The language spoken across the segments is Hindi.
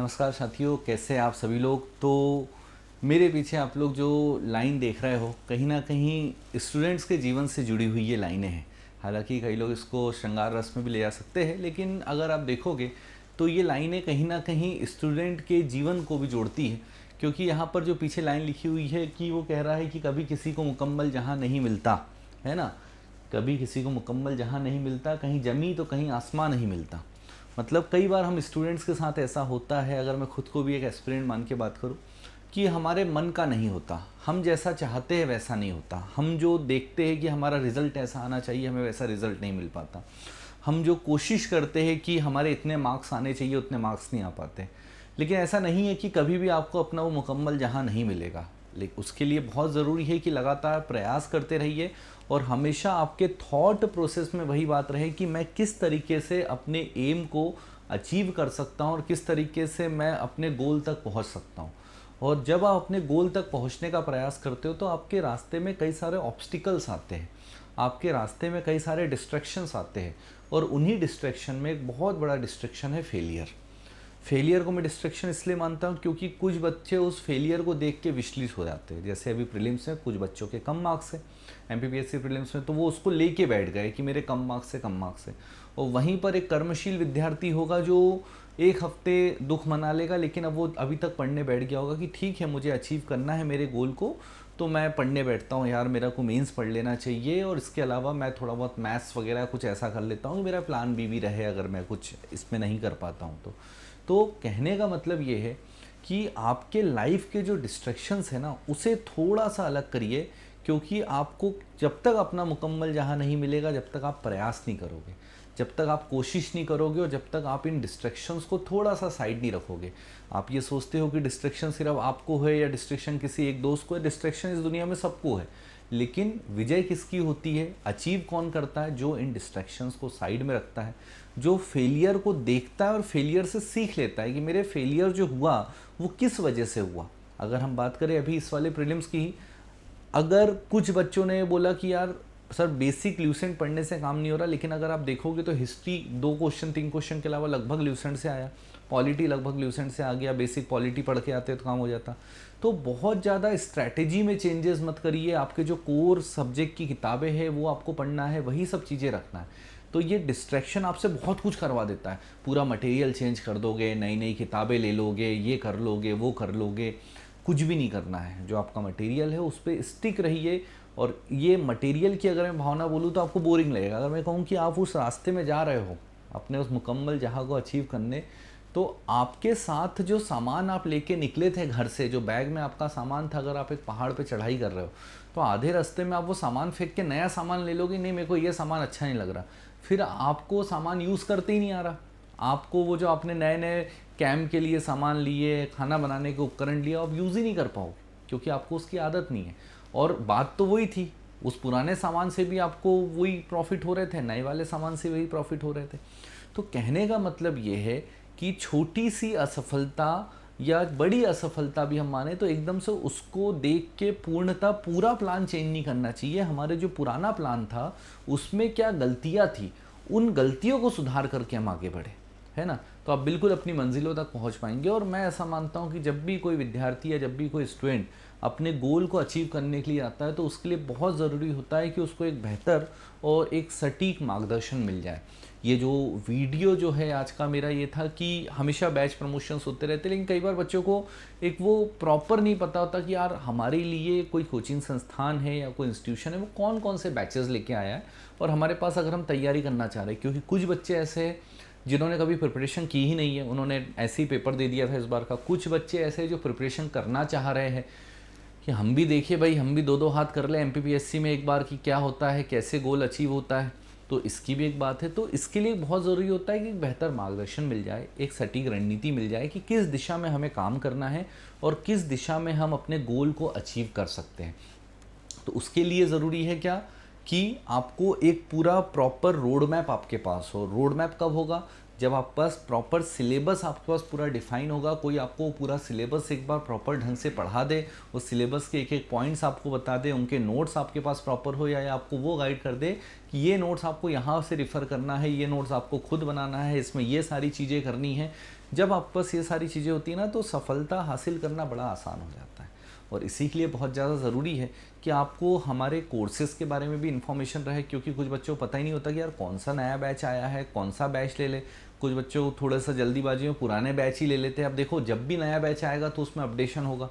नमस्कार साथियों, कैसे हैं आप सभी लोग। तो मेरे पीछे आप लोग जो लाइन देख रहे हो, कहीं ना कहीं स्टूडेंट्स के जीवन से जुड़ी हुई ये लाइनें हैं। हालांकि कई लोग इसको श्रृंगार रस में भी ले जा सकते हैं, लेकिन अगर आप देखोगे तो ये लाइनें कहीं ना कहीं स्टूडेंट के जीवन को भी जोड़ती है। क्योंकि यहाँ पर जो पीछे लाइन लिखी हुई है कि वो कह रहा है कि कभी किसी को मुकम्मल जहाँ नहीं मिलता, है ना। कभी किसी को मुकम्मल जहाँ नहीं मिलता, कहीं ज़मीं तो कहीं आसमान नहीं मिलता। मतलब कई बार हम स्टूडेंट्स के साथ ऐसा होता है, अगर मैं खुद को भी एक एस्पिरेंट मान के बात करूं, कि हमारे मन का नहीं होता, हम जैसा चाहते हैं वैसा नहीं होता। हम जो देखते हैं कि हमारा रिज़ल्ट ऐसा आना चाहिए, हमें वैसा रिज़ल्ट नहीं मिल पाता। हम जो कोशिश करते हैं कि हमारे इतने मार्क्स आने चाहिए, उतने मार्क्स नहीं आ पाते। लेकिन ऐसा नहीं है कि कभी भी आपको अपना वो मुकम्मल जहाँ नहीं मिलेगा। लेकिन उसके लिए बहुत ज़रूरी है कि लगातार प्रयास करते रहिए और हमेशा आपके थॉट प्रोसेस में वही बात रहे कि मैं किस तरीके से अपने एम को अचीव कर सकता हूँ और किस तरीके से मैं अपने गोल तक पहुँच सकता हूँ। और जब आप अपने गोल तक पहुँचने का प्रयास करते हो तो आपके रास्ते में कई सारे ऑब्स्टिकल्स आते हैं, आपके रास्ते में कई सारे डिस्ट्रैक्शंस आते हैं। और उन्हीं डिस्ट्रैक्शन में एक बहुत बड़ा डिस्ट्रैक्शन है फेलियर। फेलियर को मैं डिस्ट्रैक्शन इसलिए मानता हूँ क्योंकि कुछ बच्चे उस फेलियर को देख के विचलित हो जाते हैं। जैसे अभी प्रीलिम्स में कुछ बच्चों के कम मार्क्स है एमपीपीएससी प्रीलिम्स में, तो वो उसको लेके बैठ गए कि मेरे कम मार्क्स से कम मार्क्स है। और वहीं पर एक कर्मशील विद्यार्थी होगा जो एक हफ्ते दुख मना लेगा, लेकिन अब वो अभी तक पढ़ने बैठ गया होगा कि ठीक है, मुझे अचीव करना है मेरे गोल को, तो मैं पढ़ने बैठता हूँ यार, मेरा को मेंस पढ़ लेना चाहिए और इसके अलावा मैं थोड़ा बहुत मैथ्स वगैरह कुछ ऐसा कर लेता हूँ कि मेरा प्लान बी भी रहे अगर मैं कुछ इसमें नहीं कर पाता हूँ तो कहने का मतलब ये है कि आपके लाइफ के जो डिस्ट्रैक्शंस है ना, उसे थोड़ा सा अलग करिए। क्योंकि आपको जब तक अपना मुकम्मल जहाँ नहीं मिलेगा, जब तक आप प्रयास नहीं करोगे, जब तक आप कोशिश नहीं करोगे और जब तक आप इन डिस्ट्रैक्शंस को थोड़ा सा साइड नहीं रखोगे। आप ये सोचते हो कि डिस्ट्रैक्शन सिर्फ आपको है या डिस्ट्रैक्शन किसी एक दोस्त को है। डिस्ट्रैक्शन इस दुनिया में सबको है, लेकिन विजय किसकी होती है, अचीव कौन करता है? जो इन डिस्ट्रैक्शंस को साइड में रखता है, जो फेलियर को देखता है और फेलियर से सीख लेता है कि मेरे फेलियर जो हुआ वो किस वजह से हुआ। अगर हम बात करें अभी इस वाले प्रीलिम्स की ही, अगर कुछ बच्चों ने बोला कि यार सर बेसिक ल्यूसेंट पढ़ने से काम नहीं हो रहा, लेकिन अगर आप देखोगे तो हिस्ट्री 2 क्वेश्चन 3 क्वेश्चन के अलावा लगभग ल्यूसेंट से आया, पॉलिटी लगभग ल्यूसेंट से आ गया, बेसिक पॉलिटी पढ़ के आते तो काम हो जाता। तो बहुत ज़्यादा स्ट्रैटेजी में चेंजेस मत करिए। आपके जो कोर सब्जेक्ट की किताबें हैं वो आपको पढ़ना है, वही सब चीज़ें रखना है। तो ये डिस्ट्रैक्शन आपसे बहुत कुछ करवा देता है। पूरा मटेरियल चेंज कर दोगे, नई नई किताबें ले लोगे, ये कर लोगे, वो कर लोगे, कुछ भी नहीं करना है। जो आपका मटेरियल है उस पर स्टिक रहिए। और ये मटेरियल की अगर मैं भावना बोलूँ तो आपको बोरिंग लगेगा। अगर मैं कहूँ कि आप उस रास्ते में जा रहे हो अपने उस मुकम्मल जहाँ को अचीव करने, तो आपके साथ जो सामान आप लेके निकले थे घर से, जो बैग में आपका सामान था, अगर आप एक पहाड़ पे चढ़ाई कर रहे हो तो आधे रास्ते में आप वो सामान फेंक के नया सामान ले लोगे, नहीं मेरे को ये सामान अच्छा नहीं लग रहा, फिर आपको सामान यूज़ करते ही नहीं आ रहा। आपको वो जो आपने नए नए कैम्प के लिए सामान लिए, खाना बनाने के उपकरण लिए, आप यूज़ ही नहीं कर पाओगे क्योंकि आपको उसकी आदत नहीं है। और बात तो वही थी, उस पुराने सामान से भी आपको वही प्रॉफिट हो रहे थे, नए वाले सामान से वही प्रॉफिट हो रहे थे। तो कहने का मतलब ये है कि छोटी सी असफलता या बड़ी असफलता भी हम माने तो एकदम से उसको देख के पूर्णतः पूरा प्लान चेंज नहीं करना चाहिए। हमारे जो पुराना प्लान था उसमें क्या गलतियां थी, उन गलतियों को सुधार करके हम आगे बढ़े, है ना। तो आप बिल्कुल अपनी मंजिलों तक पहुंच पाएंगे। और मैं ऐसा मानता हूं कि जब भी कोई विद्यार्थी या जब भी कोई स्टूडेंट अपने गोल को अचीव करने के लिए आता है तो उसके लिए बहुत ज़रूरी होता है कि उसको एक बेहतर और एक सटीक मार्गदर्शन मिल जाए। ये जो वीडियो जो है आज का मेरा ये था कि हमेशा बैच प्रमोशंस होते रहते, लेकिन कई बार बच्चों को एक वो प्रॉपर नहीं पता होता कि यार हमारे लिए कोई कोचिंग संस्थान है या कोई इंस्टीट्यूशन है वो कौन कौन से बैचेस लेके आया है और हमारे पास अगर हम तैयारी करना चाह रहे हैं। क्योंकि कुछ बच्चे ऐसे हैं जिन्होंने कभी प्रिपरेशन की ही नहीं है, उन्होंने ऐसे ही पेपर दे दिया था इस बार का। कुछ बच्चे ऐसे जो प्रिपरेशन करना चाह रहे हैं कि हम भी देखिए भाई, हम भी दो दो हाथ कर ले एमपीपीएससी में एक बार कि क्या होता है, कैसे गोल अचीव होता है। तो इसकी भी एक बात है। तो इसके लिए बहुत ज़रूरी होता है कि बेहतर मार्गदर्शन मिल जाए, एक सटीक रणनीति मिल जाए कि किस दिशा में हमें काम करना है और किस दिशा में हम अपने गोल को अचीव कर सकते हैं। तो उसके लिए ज़रूरी है क्या कि आपको एक पूरा प्रॉपर रोड मैप आपके पास हो। रोड मैप कब होगा? जब आपके पास प्रॉपर सिलेबस आपके पास पूरा डिफाइन होगा, कोई आपको पूरा सिलेबस एक बार प्रॉपर ढंग से पढ़ा दे, उस सिलेबस के एक एक पॉइंट्स आपको बता दे, उनके नोट्स आपके पास प्रॉपर हो, या आपको वो गाइड कर दे कि ये नोट्स आपको यहाँ से रिफ़र करना है, ये नोट्स आपको खुद बनाना है, इसमें ये सारी चीज़ें करनी है। जब आपके पास ये सारी चीज़ें होती हैं ना, तो सफलता हासिल करना बड़ा आसान हो जाता है। और इसी के लिए बहुत ज़्यादा ज़रूरी है कि आपको हमारे कोर्सेज़ के बारे में भी इन्फॉर्मेशन रहे, क्योंकि कुछ बच्चों को पता ही नहीं होता कि यार कौन सा नया बैच आया है, कौन सा बैच ले ले। कुछ बच्चों को थोड़ा सा जल्दीबाजी में पुराने बैच ही ले लेते हैं। अब देखो, जब भी नया बैच आएगा तो उसमें अपडेशन होगा।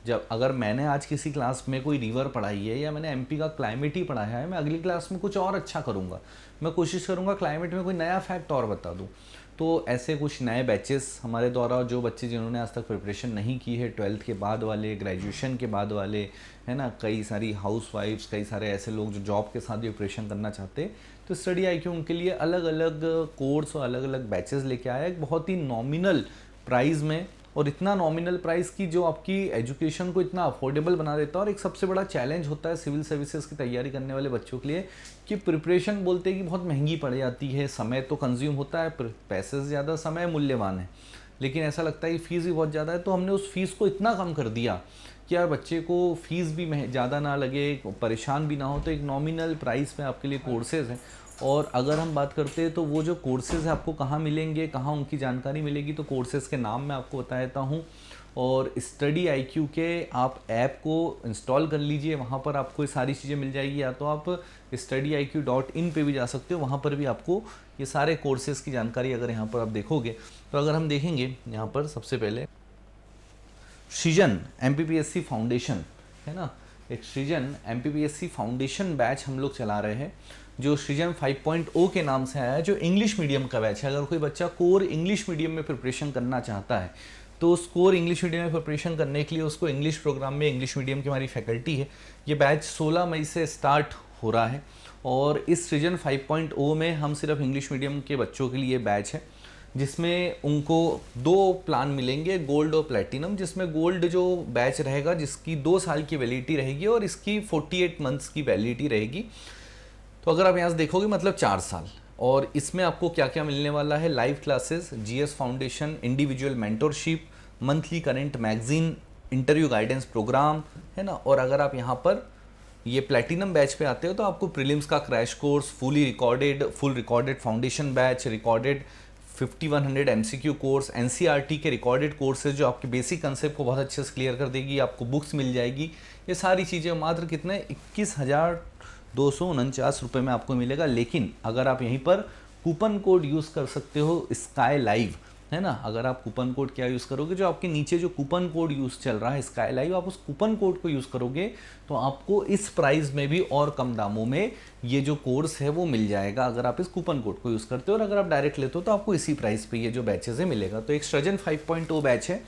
जब अगर मैंने आज किसी क्लास में कोई रिवर पढ़ाई है या मैंने एमपी का क्लाइमेट ही पढ़ाया है, मैं अगली क्लास में कुछ और अच्छा करूँगा, मैं कोशिश करूँगा क्लाइमेट में कोई नया फैक्ट और बता दूँ। तो ऐसे कुछ नए बैचेस हमारे द्वारा, जो बच्चे जिन्होंने आज तक प्रिपरेशन नहीं की है, 12th के बाद वाले, ग्रेजुएशन के बाद वाले, है ना, कई सारी हाउस वाइफ्स, कई सारे ऐसे लोग जो जॉब के साथ भी प्रिपरेशन करना चाहते हैं, तो स्टडी IQ उनके लिए अलग अलग कोर्स और अलग अलग बैचेस लेके आया है, एक बहुत ही नॉमिनल प्राइस में। और इतना नॉमिनल प्राइस की जो आपकी एजुकेशन को इतना अफोर्डेबल बना देता है। और एक सबसे बड़ा चैलेंज होता है सिविल सर्विसेज की तैयारी करने वाले बच्चों के लिए कि प्रिपरेशन बोलते हैं कि बहुत महंगी पड़ जाती है, समय तो कंज्यूम होता है, पैसे से ज़्यादा समय मूल्यवान है, लेकिन ऐसा लगता है कि फ़ीस भी बहुत ज़्यादा है। तो हमने उस फीस को इतना कम कर दिया कि यार बच्चे को फ़ीस भी ज़्यादा ना लगे, परेशान भी ना हो। तो एक नॉमिनल प्राइस में आपके लिए कोर्सेज़ हैं। और अगर हम बात करते हैं तो वो जो कोर्सेज़ हैं आपको कहाँ मिलेंगे, कहाँ उनकी जानकारी मिलेगी, तो कोर्सेज़ के नाम मैं आपको बता देता हूँ। और स्टडी IQ के आप ऐप को इंस्टॉल कर लीजिए, वहाँ पर आपको ये सारी चीज़ें मिल जाएगी। या तो आप studiiq.in पे भी जा सकते हो, वहाँ पर भी आपको ये सारे कोर्सेज़ की जानकारी अगर यहाँ पर आप देखोगे। तो अगर हम देखेंगे यहाँ पर सबसे पहले सृजन MPPSC फाउंडेशन, है ना, एक सृजन MPPSC फाउंडेशन बैच हम लोग चला रहे हैं, जो सृजन 5.0 के नाम से आया है, जो इंग्लिश मीडियम का बैच है। अगर कोई बच्चा कोर इंग्लिश मीडियम में प्रिपरेशन करना चाहता है, तो उस कोर इंग्लिश मीडियम में प्रिपरेशन करने के लिए उसको इंग्लिश प्रोग्राम में, इंग्लिश मीडियम की हमारी फैकल्टी है, ये बैच 16 मई से स्टार्ट हो रहा है। और इस सृजन 5.0 में हम सिर्फ इंग्लिश मीडियम के बच्चों के लिए बैच है, जिसमें उनको 2 प्लान मिलेंगे, गोल्ड और प्लैटिनम। जिसमें गोल्ड जो बैच रहेगा, जिसकी 2 साल की वैलिडिटी रहेगी और इसकी 48 मंथ्स की वैलिडिटी रहेगी। तो अगर आप यहाँ से देखोगे मतलब 4 साल। और इसमें आपको क्या क्या मिलने वाला है, live classes, GS foundation, individual mentorship, monthly current magazine, interview guidance programme, है ना। और अगर आप यहाँ पर ये प्लैटिनम बैच पे आते हो तो आपको प्रीलिम्स का crash course, full recorded foundation batch, recorded 5100 MCQ course, NCERT के रिकॉर्डेड कोर्सेज जो आपके बेसिक कंसेप्ट को बहुत अच्छे से क्लियर कर देगी, आपको बुक्स मिल जाएगी। ये सारी चीज़ें मात्र कितने 21,249 रुपये में आपको मिलेगा। लेकिन अगर आप यहीं पर कूपन कोड यूज़ कर सकते हो स्काई लाइव, है ना। अगर आप कूपन कोड क्या यूज़ करोगे, जो आपके नीचे जो कूपन कोड यूज़ चल रहा है स्काई लाइव, आप उस कूपन कोड को यूज़ करोगे तो आपको इस प्राइस में भी और कम दामों में ये जो कोर्स है वो मिल जाएगा, अगर आप इस कूपन कोड को यूज़ करते हो। और अगर आप डायरेक्ट लेते हो तो आपको इसी प्राइस पे ये जो बैचेस है मिलेगा। तो एक सृजन 5.0 बैच है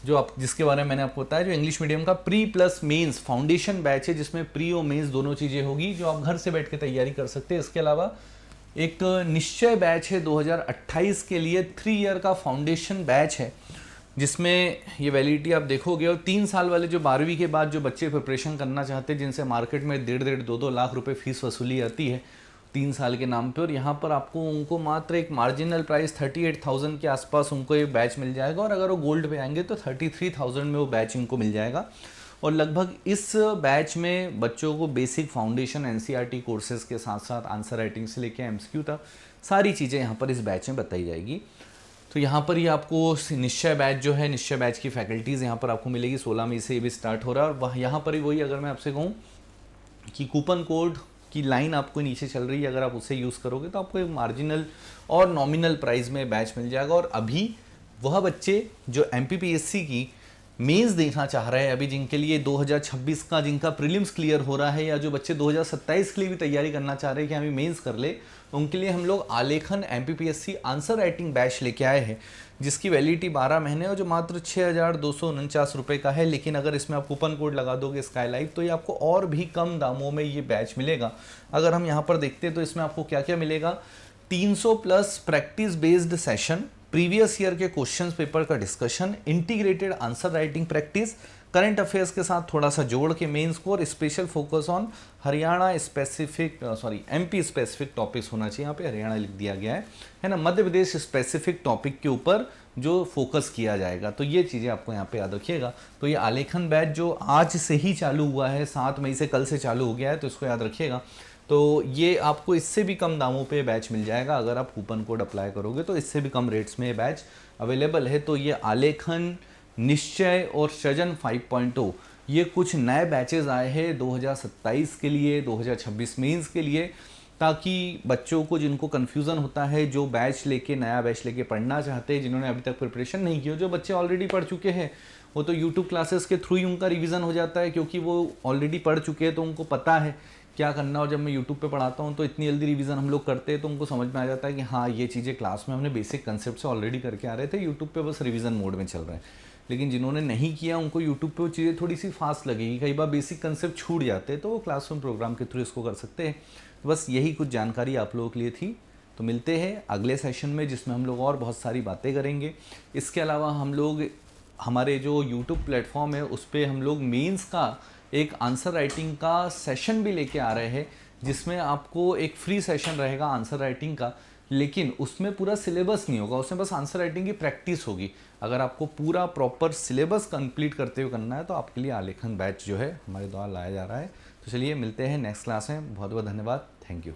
जो आप, जिसके बारे में मैंने आपको बताया, जो इंग्लिश मीडियम का pre plus mains foundation batch है, जिसमें प्री और मेंस दोनों चीज़ें होगी, जो आप घर से बैठ के तैयारी कर सकते हैं। इसके अलावा एक निश्चय बैच है 2028 के लिए, 3 ईयर का फाउंडेशन बैच है, जिसमें ये वैलिडिटी आप देखोगे। और 3 साल वाले जो 12वीं के बाद जो बच्चे प्रिपरेशन करना चाहते हैं, जिनसे मार्केट में 1.5-2 लाख रुपए फीस वसूली आती है 3 साल के नाम पे, और यहाँ पर आपको उनको मात्र एक मार्जिनल प्राइस 38,000 के आसपास उनको ये बैच मिल जाएगा। और अगर वो गोल्ड पे आएंगे तो 33,000 में वो बैच इनको मिल जाएगा। और लगभग इस बैच में बच्चों को बेसिक फाउंडेशन NCERT कोर्सेज के साथ साथ आंसर राइटिंग से लेकर MCQ तक सारी चीज़ें यहाँ पर इस बैच में बताई जाएगी। तो यहाँ पर ही आपको निश्चय बैच जो है, निश्चय बैच की फैकल्टीज़ यहाँ पर आपको मिलेगी। 16 मई से ये भी स्टार्ट हो रहा है। और वह यहाँ पर ही वही, अगर मैं आपसे कहूँ कि कूपन कोड की लाइन आपको नीचे चल रही है, अगर आप उसे यूज़ करोगे तो आपको एक मार्जिनल और नॉमिनल प्राइस में बैच मिल जाएगा। और अभी वह बच्चे जो MPPSC की मेंस देखना चाह रहे हैं, अभी जिनके लिए 2026 का, जिनका प्रीलिम्स क्लियर हो रहा है, या जो बच्चे 2027 के लिए भी तैयारी करना चाह रहे हैं कि हमें मेंस कर ले, उनके लिए हम लोग आलेखन MPPSC आंसर राइटिंग बैच लेके आए हैं, जिसकी वैलिडिटी 12 महीने और जो मात्र 6,249 रुपये का है। लेकिन अगर इसमें आप कूपन कोड लगा दोगे स्काई लाइव तो ये आपको और भी कम दामों में ये बैच मिलेगा। अगर हम यहाँ पर देखते हैं तो इसमें आपको क्या क्या मिलेगा, 300 plus practice based session, previous year के क्वेश्चन पेपर का discussion, integrated answer writing practice, current affairs के साथ थोड़ा सा जोड़ के मेंस को, और special focus on Haryana specific, MP specific topics होना चाहिए, यहाँ पे हरियाणा लिख दिया गया है ना, मध्य प्रदेश स्पेसिफिक टॉपिक के ऊपर जो फोकस किया जाएगा। तो ये चीज़ें आपको यहाँ पे याद रखिएगा। तो ये आलेखन बैच जो आज से ही चालू हुआ है, 7 मई से कल से चालू हो गया है, तो इसको याद रखिएगा। तो ये आपको इससे भी कम दामों पे बैच मिल जाएगा, अगर आप कूपन कोड अप्लाई करोगे तो इससे भी कम रेट्स में ये बैच अवेलेबल है। तो ये आलेखन, निश्चय और सृजन 5.0 ये कुछ नए बैचेस आए हैं 2027 के लिए, 2026 मेंस के लिए, ताकि बच्चों को जिनको कन्फ्यूज़न होता है, जो बैच लेके नया बैच लेके पढ़ना चाहते हैं, जिन्होंने अभी तक प्रिपरेशन नहीं की हो, जो बच्चे ऑलरेडी पढ़ चुके हैं वो तो यूट्यूब क्लासेस के थ्रू ही उनका रिवीजन हो जाता है, क्योंकि वो ऑलरेडी पढ़ चुके हैं तो उनको पता है क्या करना। और जब मैं यूट्यूब पे पढ़ाता हूँ तो इतनी जल्दी रिवीजन हम लोग करते हैं तो उनको समझ में आ जाता है कि हाँ ये चीज़ें क्लास में हमने बेसिक कंसेप्ट से ऑलरेडी करके आ रहे थे, यूट्यूब पे बस रिवीजन मोड में चल रहे हैं। लेकिन जिन्होंने नहीं किया उनको यूट्यूब पे वो चीज़ें थोड़ी सी फास्ट लगेगी, कई बार बेसिक कंसेप्ट छूट जाते हैं, तो वो क्लासरूम प्रोग्राम के थ्रू इसको कर सकते हैं। तो बस यही कुछ जानकारी आप लोगों के लिए थी। तो मिलते हैं अगले सेशन में, जिसमें हम लोग और बहुत सारी बातें करेंगे। इसके अलावा हम लोग हमारे जो यूट्यूब प्लेटफॉर्म है उस पर हम लोग मेंस का एक आंसर राइटिंग का सेशन भी लेके आ रहे हैं, जिसमें आपको एक फ्री सेशन रहेगा आंसर राइटिंग का, लेकिन उसमें पूरा सिलेबस नहीं होगा, उसमें बस आंसर राइटिंग की प्रैक्टिस होगी। अगर आपको पूरा प्रॉपर सिलेबस कंप्लीट करते हुए करना है तो आपके लिए आलेखन बैच जो है हमारे द्वारा लाया जा रहा है। तो चलिए मिलते हैं नेक्स्ट क्लास में। बहुत बहुत धन्यवाद। Thank you.